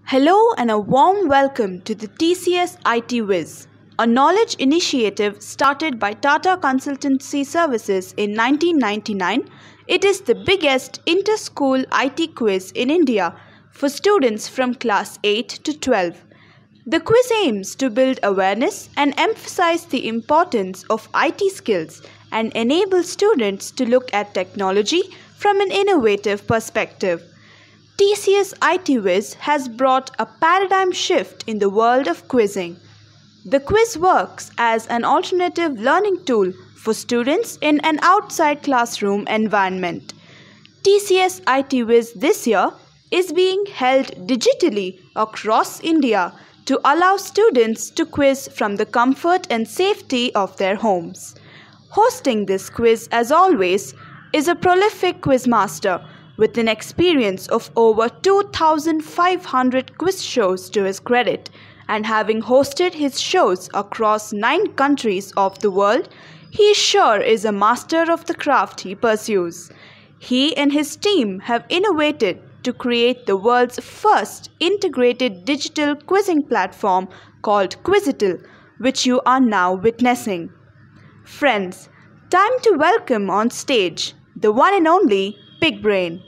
Hello and a warm welcome to the TCS IT Wiz, a knowledge initiative started by Tata Consultancy Services in 1999. It is the biggest inter-school IT quiz in India for students from class 8 to 12. The quiz aims to build awareness and emphasize the importance of IT skills and enable students to look at technology from an innovative perspective. TCS IT Wiz has brought a paradigm shift in the world of quizzing. The quiz works as an alternative learning tool for students in an outside classroom environment. TCS IT Wiz this year is being held digitally across India to allow students to quiz from the comfort and safety of their homes. Hosting this quiz, as always, is a prolific quizmaster with an experience of over 2,500 quiz shows to his credit, and having hosted his shows across 9 countries of the world, he sure is a master of the craft he pursues. He and his team have innovated to create the world's first integrated digital quizzing platform called Quizzital, which you are now witnessing. Friends, time to welcome on stage the one and only Big Brain.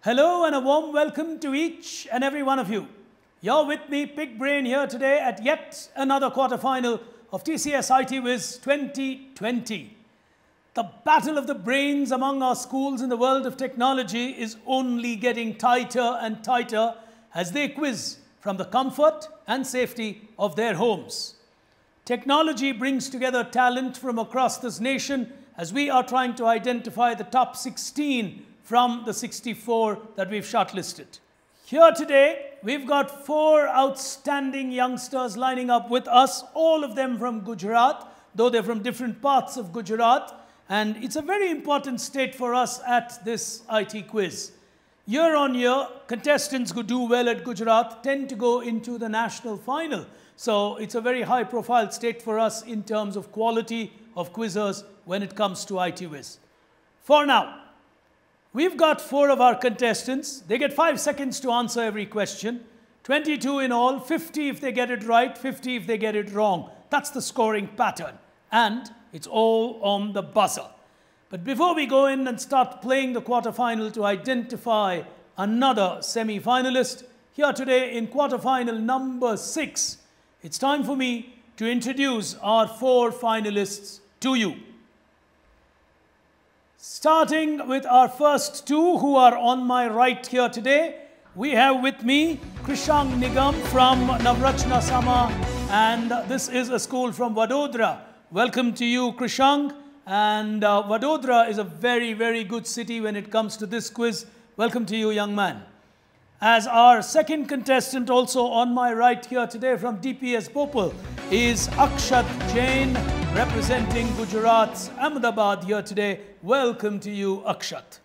Hello and a warm welcome to each and every one of you. You're with me, Big Brain, here today at yet another quarterfinal of TCS IT Wiz 2020. The battle of the brains among our schools in the world of technology is only getting tighter and tighter as they quiz from the comfort and safety of their homes. Technology brings together talent from across this nation as we are trying to identify the top 16 from the 64 that we've shortlisted. Here today, we've got 4 outstanding youngsters lining up with us, all of them from Gujarat, though they're from different parts of Gujarat. And it's a very important state for us at this IT quiz. Year on year, contestants who do well at Gujarat tend to go into the national final. So it's a very high profile state for us in terms of quality of quizzers when it comes to IT Wiz. For now, we've got 4 of our contestants. They get 5 seconds to answer every question. 22 in all, 50 if they get it right, 50 if they get it wrong. That's the scoring pattern. And it's all on the buzzer. But before we go in and start playing the quarterfinal to identify another semi-finalist, here today in quarterfinal number 6, it's time for me to introduce our 4 finalists to you. Starting with our first 2 who are on my right here today, we have with me Krishang Nigam from Navrachna Sama, and this is a school from Vadodara. Welcome to you, Krishang. And Vadodara is a very, very good city when it comes to this quiz. Welcome to you, young man. As our second contestant, also on my right here today from DPS Bhopal, is Akshat Jain, representing Gujarat's Ahmedabad here today. Welcome to you, Akshat.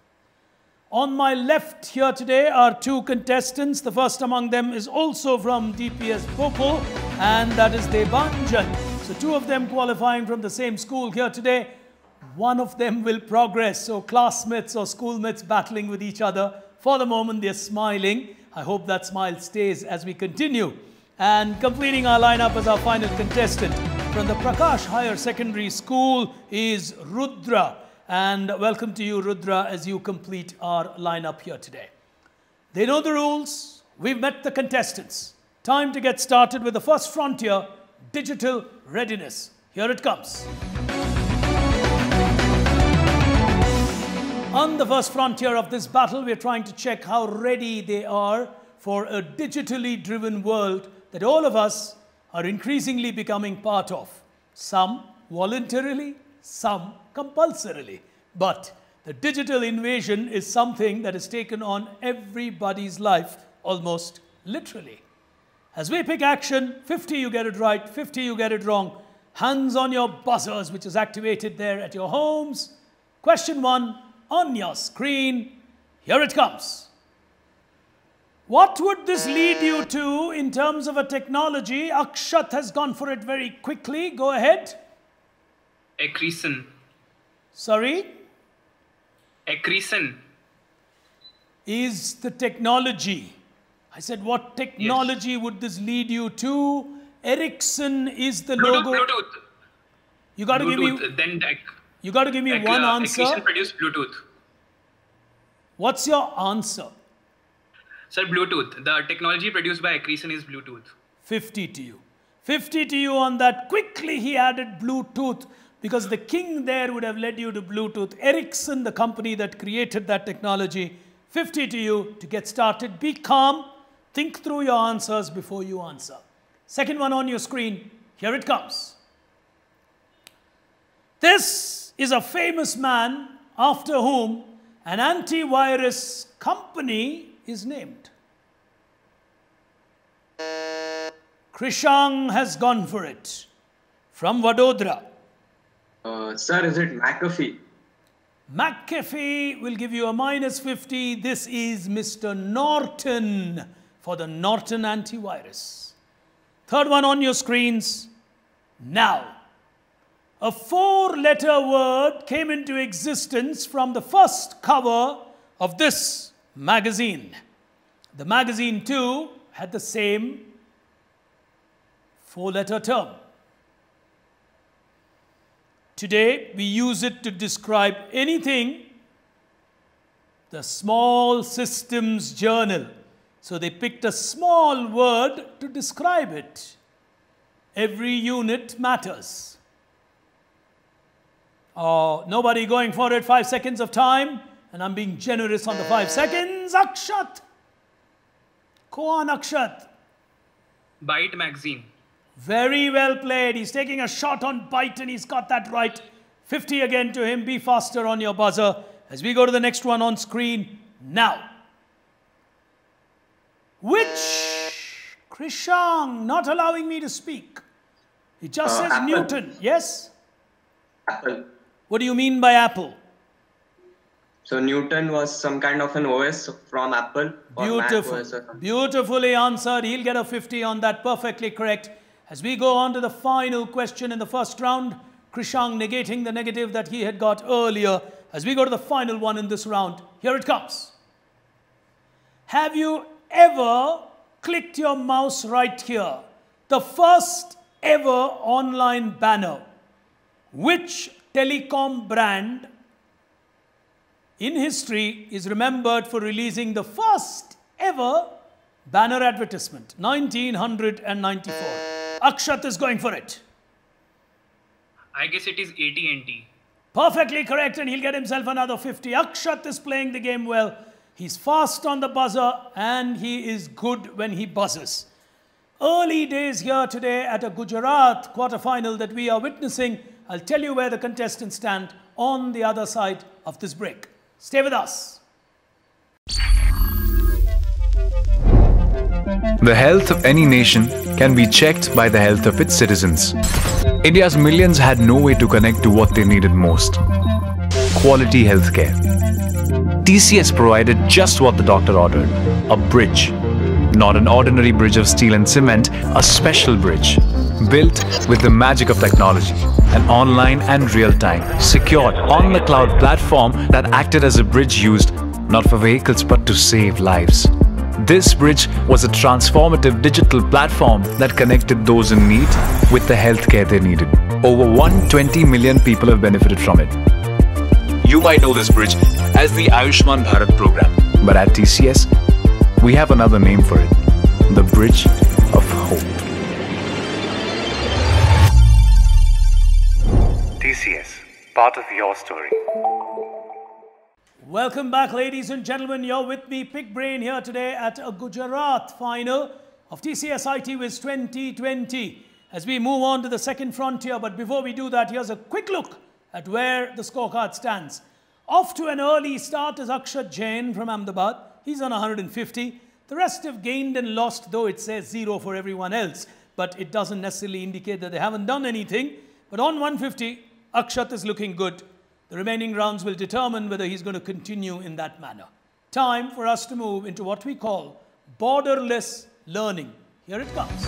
On my left here today are 2 contestants. The first among them is also from DPS Bhopal, and that is Debanjan. So 2 of them qualifying from the same school here today. One of them will progress. So classmates or schoolmates battling with each other. For the moment, they're smiling. I hope that smile stays as we continue. And completing our lineup as our final contestant from the Prakash Higher Secondary School is Rudra. And welcome to you, Rudra, as you complete our lineup here today. They know the rules. We've met the contestants. Time to get started with the first frontier, digital readiness. Here it comes. On the first frontier of this battle, we're trying to check how ready they are for a digitally driven world that all of us are increasingly becoming part of. Some voluntarily, some compulsorily. But the digital invasion is something that has taken on everybody's life, almost literally. As we pick action, 50 you get it right, 50 you get it wrong. Hands on your buzzers, which is activated there at your homes. Question 1, on your screen. Here it comes. What would this lead you to in terms of a technology? Akshat has gone for it very quickly. Go ahead. Accretion. Sorry? Accretion. Is the technology. I said, what technology would this lead you to? Ericsson is the logo. Bluetooth. You got to give me. Then you got to give me one answer. Accretion produced Bluetooth. What's your answer? Sir, Bluetooth. The technology produced by accretion is Bluetooth. 50 to you. 50 to you on that. Quickly he added Bluetooth because the king there would have led you to Bluetooth. Ericsson, the company that created that technology. 50 to you to get started. Be calm. Think through your answers before you answer. Second one on your screen. Here it comes. This is a famous man after whom an antivirus company is named. Krishang has gone for it. From Vadodara. Sir, is it McAfee? McAfee will give you a minus 50. This is Mr. Norton for the Norton antivirus. Third one on your screens. Now, a 4-letter word came into existence from the first cover of this magazine. The magazine too had the same 4-letter term. Today, we use it to describe anything. The Small Systems Journal. So they picked a small word to describe it. Every unit matters. Oh, nobody going for it. 5 seconds of time. And I'm being generous on the 5 seconds. Akshat. Go on, Akshat. Byte magazine. Very well played. He's taking a shot on Byte and he's got that right. 50 again to him. Be faster on your buzzer as we go to the next one on screen now. Which Krishang, not allowing me to speak. It just says Apple. Newton. Yes? Apple. What do you mean by Apple? So Newton was some kind of an OS from Apple. Or Mac Beautiful. OS or something. Beautifully answered. He'll get a 50 on that. Perfectly correct. As we go on to the final question in the first round, Krishang negating the negative that he had got earlier. As we go to the final one in this round, here it comes. Have you ever clicked your mouse right here? The first ever online banner. Which telecom brand in history is remembered for releasing the first ever banner advertisement? 1994. Akshat is going for it. I guess it is AT&T. Perfectly correct, and he'll get himself another 50. Akshat is playing the game well. He's fast on the buzzer, and he is good when he buzzes. Early days here today at a Gujarat quarterfinal that we are witnessing. I'll tell you where the contestants stand on the other side of this break. Stay with us. The health of any nation can be checked by the health of its citizens. India's millions had no way to connect to what they needed most: quality healthcare. TCS provided just what the doctor ordered: a bridge. Not an ordinary bridge of steel and cement, a special bridge. Built with the magic of technology, an online and real-time, secured on-the-cloud platform that acted as a bridge used not for vehicles but to save lives. This bridge was a transformative digital platform that connected those in need with the healthcare they needed. Over 120 million people have benefited from it. You might know this bridge as the Ayushman Bharat program, but at TCS, we have another name for it: the Bridge of Hope. TCS, part of your story. Welcome back, ladies and gentlemen. You're with me, Pig Brain, here today at a Gujarat final of TCS IT Wiz 2020. As we move on to the second frontier, but before we do that, here's a quick look at where the scorecard stands. Off to an early start is Akshat Jain from Ahmedabad. He's on 150. The rest have gained and lost, though it says 0 for everyone else. But it doesn't necessarily indicate that they haven't done anything. But on 150, Akshat is looking good. The remaining rounds will determine whether he's going to continue in that manner. Time for us to move into what we call borderless learning. Here it comes.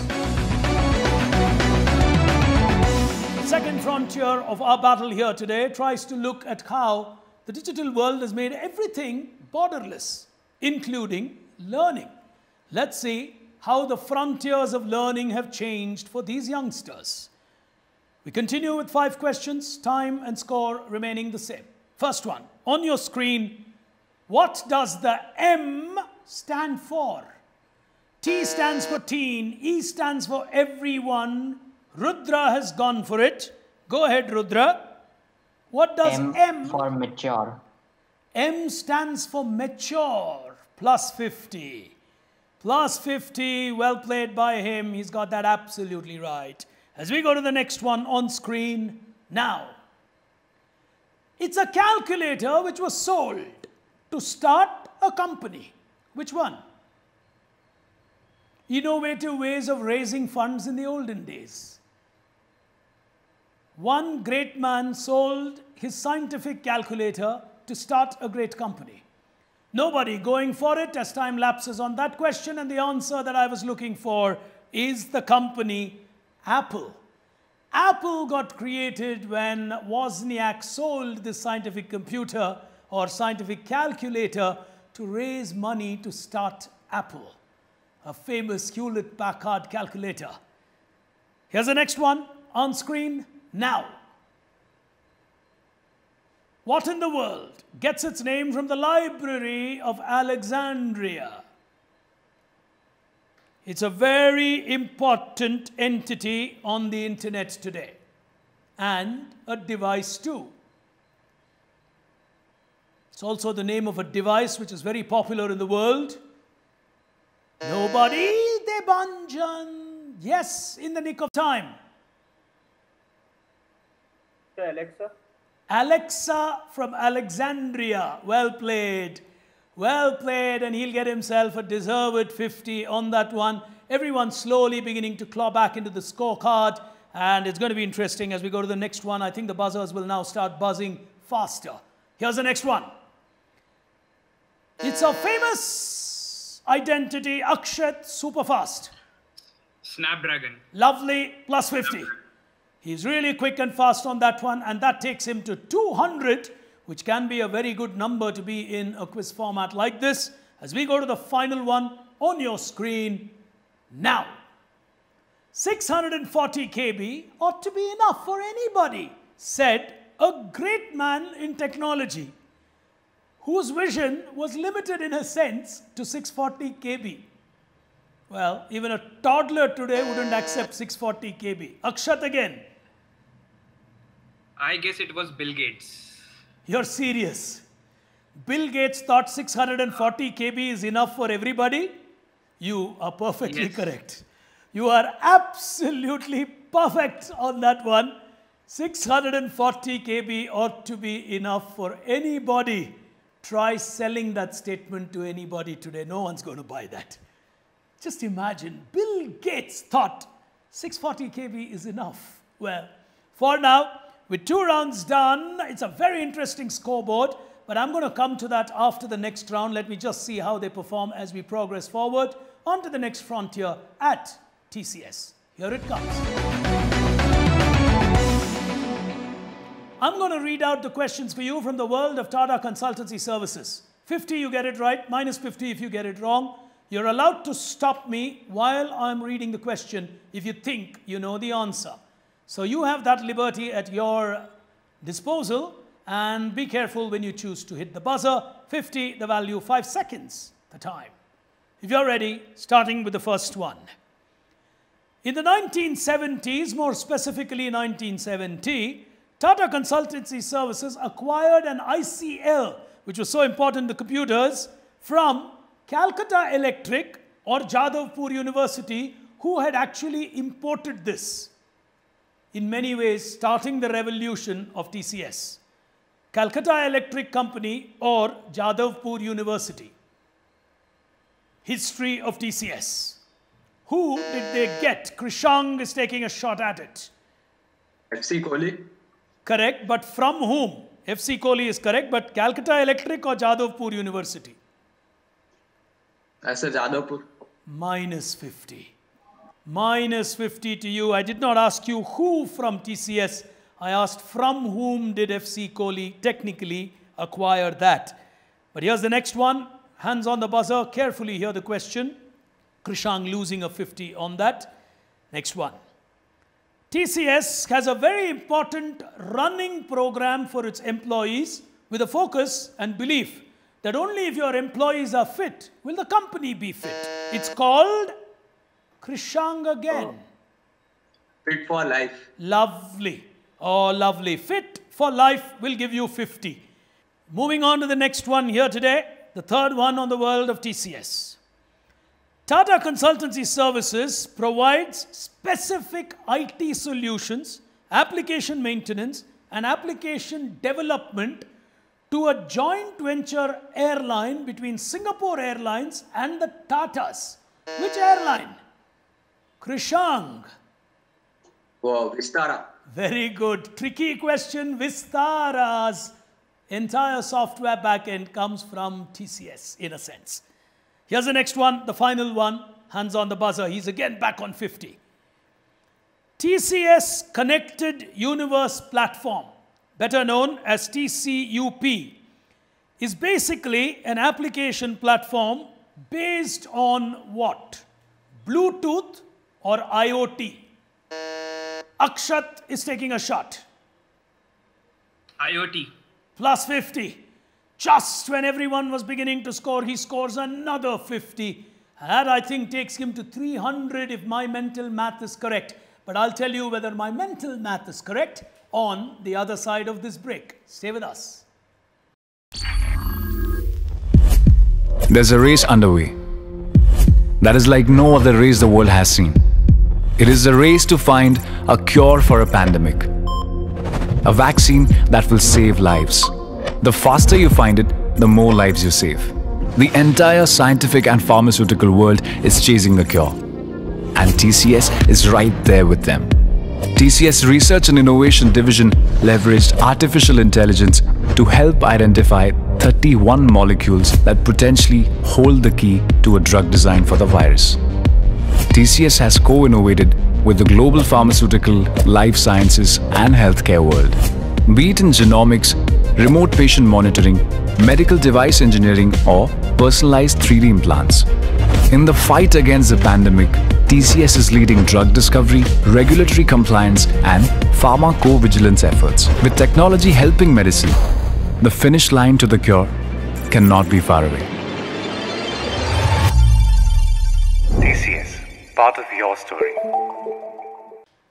The second frontier of our battle here today tries to look at how the digital world has made everything borderless, including learning. Let's see how the frontiers of learning have changed for these youngsters. We continue with 5 questions, time and score remaining the same. First one, on your screen, what does the M stand for? T stands for teen, E stands for everyone. Rudra has gone for it. Go ahead, Rudra. What does M for mature. M stands for mature, plus 50. Plus 50, well played by him. He's got that absolutely right. As we go to the next one on screen now. It's a calculator which was sold to start a company. Which one? Innovative ways of raising funds in the olden days. One great man sold his scientific calculator to start a great company. Nobody going for it as time lapses on that question, and the answer that I was looking for is the company Apple. Apple got created when Wozniak sold this scientific computer or scientific calculator to raise money to start Apple, a famous Hewlett-Packard calculator. Here's the next one on screen now. What in the world gets its name from the Library of Alexandria? It's a very important entity on the internet today, and a device too. It's also the name of a device which is very popular in the world. Nobody, Debanjan. Yes, in the nick of time. Alexa. Alexa from Alexandria. Well played. Well played, and he'll get himself a deserved 50 on that one. Everyone's slowly beginning to claw back into the scorecard, and it's going to be interesting as we go to the next one. I think the buzzers will now start buzzing faster. Here's the next one. It's a famous identity, Akshat, super fast. Snapdragon. Lovely, plus 50. He's really quick and fast on that one, and that takes him to 200, which can be a very good number to be in a quiz format like this. As we go to the final one on your screen now. 640 KB ought to be enough for anybody, said a great man in technology whose vision was limited in a sense to 640 KB. Well, even a toddler today wouldn't accept 640 KB. Akshat again. I guess it was Bill Gates. You're serious. Bill Gates thought 640 KB is enough for everybody? You are perfectly correct. You are absolutely perfect on that one. 640 KB ought to be enough for anybody. Try selling that statement to anybody today. No one's going to buy that. Just imagine, Bill Gates thought 640 KB is enough. Well, for now, with 2 rounds done, it's a very interesting scoreboard, but I'm going to come to that after the next round. Let me just see how they perform as we progress forward on to the next frontier at TCS. Here it comes. I'm going to read out the questions for you from the world of Tata Consultancy Services. 50, you get it right, minus 50 if you get it wrong. You're allowed to stop me while I'm reading the question if you think you know the answer. So you have that liberty at your disposal, and be careful when you choose to hit the buzzer. 50, the value, 5 seconds, the time. If you're ready, starting with the first one. In the 1970s, more specifically 1970, Tata Consultancy Services acquired an ICL, which was so important in the computers, from Calcutta Electric or Jadavpur University, who had actually imported this. In many ways, starting the revolution of TCS. Calcutta Electric Company or Jadavpur University. History of TCS. Who did they get? Krishang is taking a shot at it. FC Kohli. Correct, but from whom? FC Kohli is correct, but Calcutta Electric or Jadavpur University? I said Jadavpur. Minus 50. Minus 50 to you. I did not ask you who from TCS. I asked from whom did FC Kohli technically acquire that. But here's the next one. Hands on the buzzer. Carefully hear the question. Krishang losing a 50 on that. Next one. TCS has a very important running program for its employees with a focus and belief that only if your employees are fit will the company be fit. It's called Krishang again. Fit for life. Lovely. Oh, lovely. Fit for life will give you 50. Moving on to the next one here today, the third one on the world of TCS. Tata Consultancy Services provides specific IT solutions, application maintenance, and application development to a joint venture airline between Singapore Airlines and the Tatas. Which airline? Krishang. Wow, Vistara. Very good. Tricky question. Vistara's entire software backend comes from TCS in a sense. Here's the next one, the final one. Hands on the buzzer. He's again back on 50. TCS Connected Universe Platform, better known as TCUP, is basically an application platform based on what? Bluetooth or IoT? Akshat is taking a shot. IoT. Plus 50. Just when everyone was beginning to score, he scores another 50. That, I think, takes him to 300 if my mental math is correct. But I'll tell you whether my mental math is correct on the other side of this break. Stay with us. There's a race underway that is like no other race the world has seen. It is a race to find a cure for a pandemic, a vaccine that will save lives. The faster you find it, the more lives you save. The entire scientific and pharmaceutical world is chasing the cure, and TCS is right there with them. TCS Research and Innovation Division leveraged artificial intelligence to help identify 31 molecules that potentially hold the key to a drug design for the virus. TCS has co-innovated with the global pharmaceutical, life sciences and healthcare world. Be it in genomics, remote patient monitoring, medical device engineering or personalized 3D implants. In the fight against the pandemic, TCS is leading drug discovery, regulatory compliance and pharmacovigilance efforts. With technology helping medicine, the finish line to the cure cannot be far away. TCS, part of your story.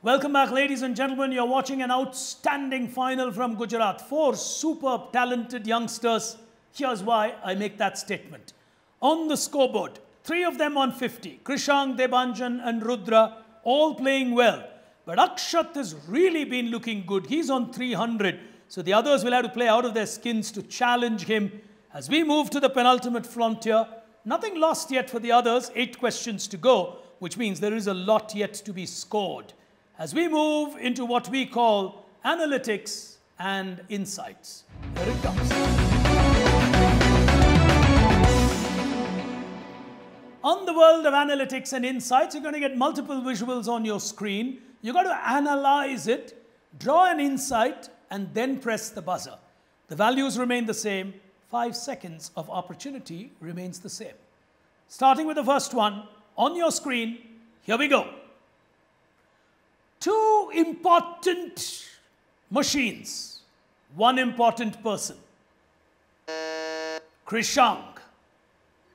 Welcome back, ladies and gentlemen. You're watching an outstanding final from Gujarat. 4 superb, talented youngsters. Here's why I make that statement. On the scoreboard, 3 of them on 50. Krishang, Debanjan and Rudra all playing well. But Akshat has really been looking good. He's on 300. So the others will have to play out of their skins to challenge him. As we move to the penultimate frontier, nothing lost yet for the others. 8 questions to go, which means there is a lot yet to be scored. As we move into what we call analytics and insights. Here it comes. On the world of analytics and insights, you're going to get multiple visuals on your screen. You've got to analyze it, draw an insight, and then press the buzzer. The values remain the same. 5 seconds of opportunity remains the same. Starting with the first one, on your screen, here we go. 2 important machines, 1 important person. Krishang.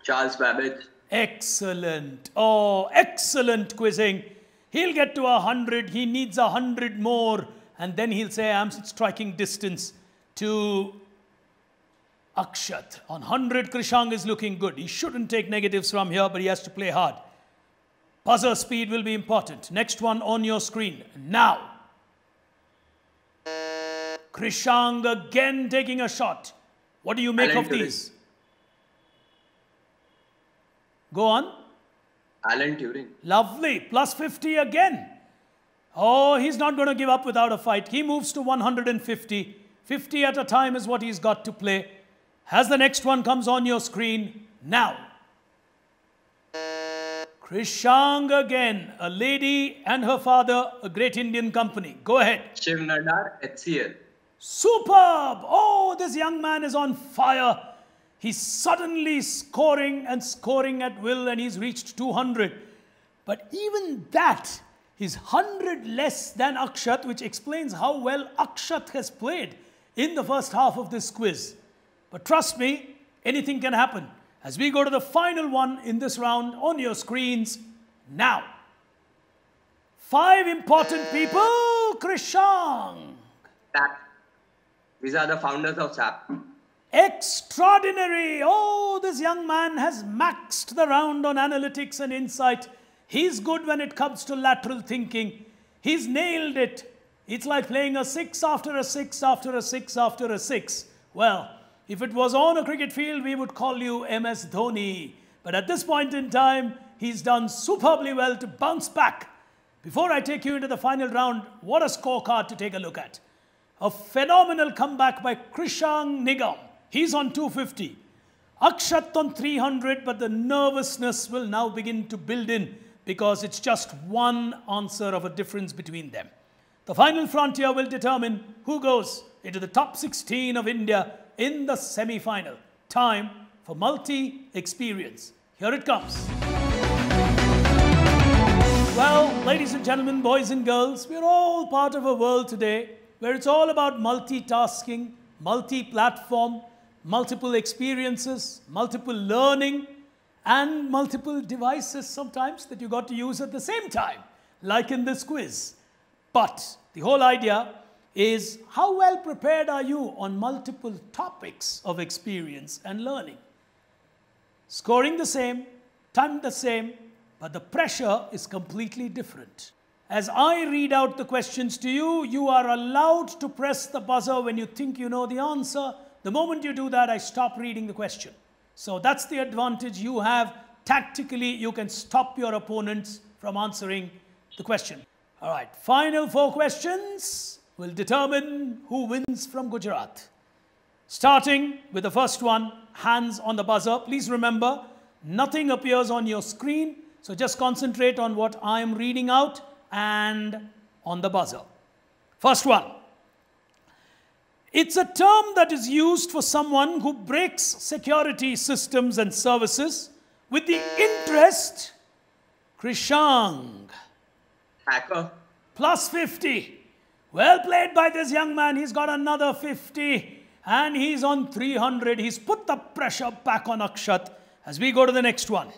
Charles Babbage. Excellent. Oh, excellent quizzing. He'll get to 100. He needs 100 more. And then he'll say, I'm striking distance to Akshat. On 100, Krishang is looking good. He shouldn't take negatives from here, but he has to play hard. Buzzer speed will be important. Next one on your screen. Now. Krishang again taking a shot. What do you make of these? Go on. Alan Turing. Lovely. Plus 50 again. Oh, he's not going to give up without a fight. He moves to 150. 50 at a time is what he's got to play. As the next one comes on your screen now. Krishang again, a lady and her father, a great Indian company. Go ahead. Shiv Nadar, HCL. Superb! Oh, this young man is on fire. He's suddenly scoring and scoring at will, and he's reached 200. But even that is 100 less than Akshat, which explains how well Akshat has played in the first half of this quiz. But trust me, anything can happen. As we go to the final one in this round on your screens now. 5 important people, Krishang. SAP. These are the founders of SAP. Extraordinary. Oh, this young man has maxed the round on analytics and insight. He's good when it comes to lateral thinking. He's nailed it. It's like playing a 6 after a 6 after a 6 after a 6. Well, if it was on a cricket field, we would call you MS Dhoni. But at this point in time, he's done superbly well to bounce back. Before I take you into the final round, what a scorecard to take a look at. A phenomenal comeback by Krishang Nigam. He's on 250. Akshat on 300, but the nervousness will now begin to build in because it's just one answer of a difference between them. The final frontier will determine who goes into the top 16 of India in the semi-final. Time for multi-experience. Here it comes. Well, ladies and gentlemen, boys and girls, we're all part of a world today where it's all about multitasking, multi-platform, multiple experiences, multiple learning, and multiple devices sometimes that you got to use at the same time, like in this quiz. But the whole idea is how well prepared are you on multiple topics of experience and learning? Scoring the same, time the same, but the pressure is completely different. As I read out the questions to you, you are allowed to press the buzzer when you think you know the answer. The moment you do that, I stop reading the question. So that's the advantage you have. Tactically, you can stop your opponents from answering the question. All right, final 4 questions will determine who wins from Gujarat. Starting with the first one, hands on the buzzer. Please remember, nothing appears on your screen, so just concentrate on what I am reading out and on the buzzer. First one. It's a term that is used for someone who breaks security systems and services with the interest, Krishang. Hacker. Plus 50. Well played by this young man. He's got another 50 and he's on 300. He's put the pressure back on Akshat as we go to the next one.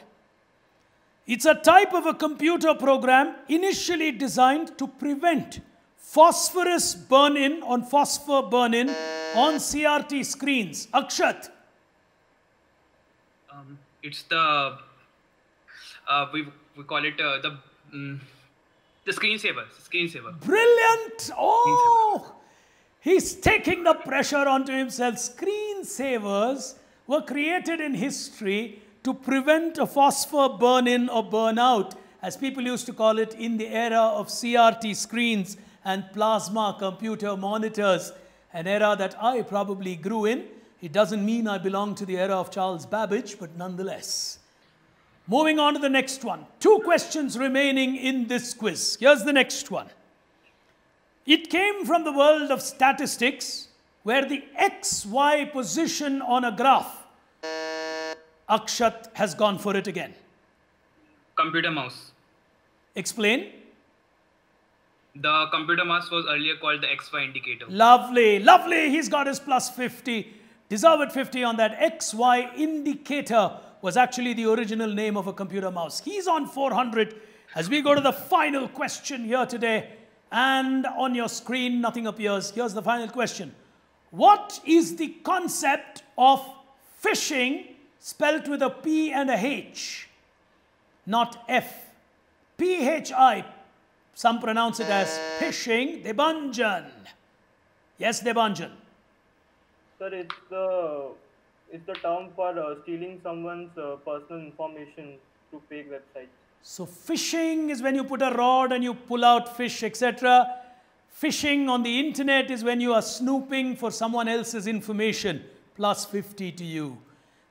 It's a type of a computer program initially designed to prevent phosphorus burn-in on phosphor burn-in on CRT screens. Akshat. It's the we call it the screensaver. Screensaver. Brilliant! Oh, he's taking the pressure onto himself. Screensavers were created in history to prevent a phosphor burn-in or burn-out, as people used to call it in the era of CRT screens and plasma computer monitors, an era that I probably grew in. It doesn't mean I belong to the era of Charles Babbage, but nonetheless. Moving on to the next one. 2 questions remaining in this quiz. Here's the next one. It came from the world of statistics, where the XY position on a graph. Akshat has gone for it again. Computer mouse. Explain. The computer mouse was earlier called the XY indicator. Lovely, lovely. He's got his plus 50. Deserved 50 on that. XY indicator was actually the original name of a computer mouse. He's on 400 as we go to the final question here today. And on your screen, nothing appears. Here's the final question. What is the concept of phishing spelt with a P and a H, not F? P-H-I. Some pronounce it as phishing. Debanjan. Yes, Debanjan. Sir, it's the term for stealing someone's personal information through fake websites. So phishing is when you put a rod and you pull out fish, etc. Phishing on the internet is when you are snooping for someone else's information. Plus 50 to you.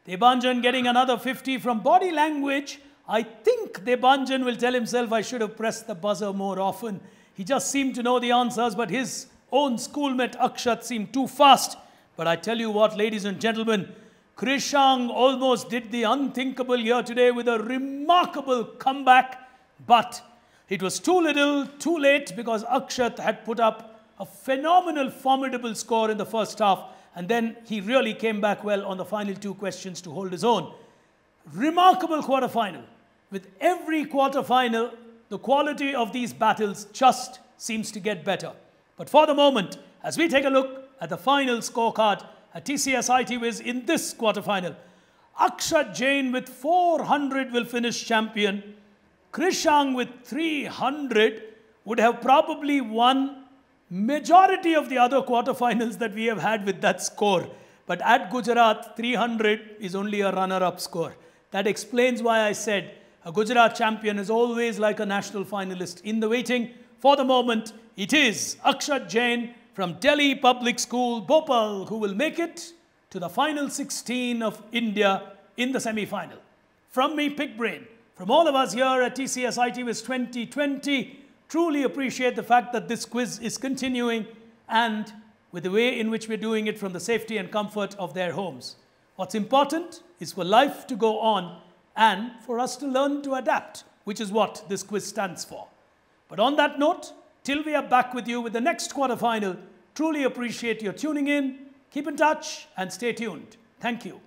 Debanjan getting another 50 from body language. I think Debanjan will tell himself I should have pressed the buzzer more often. He just seemed to know the answers, but his own schoolmate Akshat seemed too fast. But I tell you what, ladies and gentlemen, Krishang almost did the unthinkable here today with a remarkable comeback. But it was too little, too late, because Akshat had put up a phenomenal, formidable score in the first half. And then he really came back well on the final 2 questions to hold his own. Remarkable quarterfinal. With every quarterfinal, the quality of these battles just seems to get better. But for the moment, as we take a look at the final scorecard at TCS IT Wiz in this quarterfinal, Akshat Jain with 400 will finish champion. Krishang with 300 would have probably won majority of the other quarterfinals that we have had with that score. But at Gujarat, 300 is only a runner-up score. That explains why I said a Gujarat champion is always like a national finalist in the waiting. For the moment, it is Akshat Jain from Delhi Public School, Bhopal, who will make it to the final 16 of India in the semi-final. From me, Pig Brain, from all of us here at TCS IT Wiz 2020, truly appreciate the fact that this quiz is continuing and with the way in which we're doing it from the safety and comfort of their homes. What's important is for life to go on and for us to learn to adapt, which is what this quiz stands for. But on that note, till we are back with you with the next quarterfinal, truly appreciate your tuning in. Keep in touch and stay tuned. Thank you.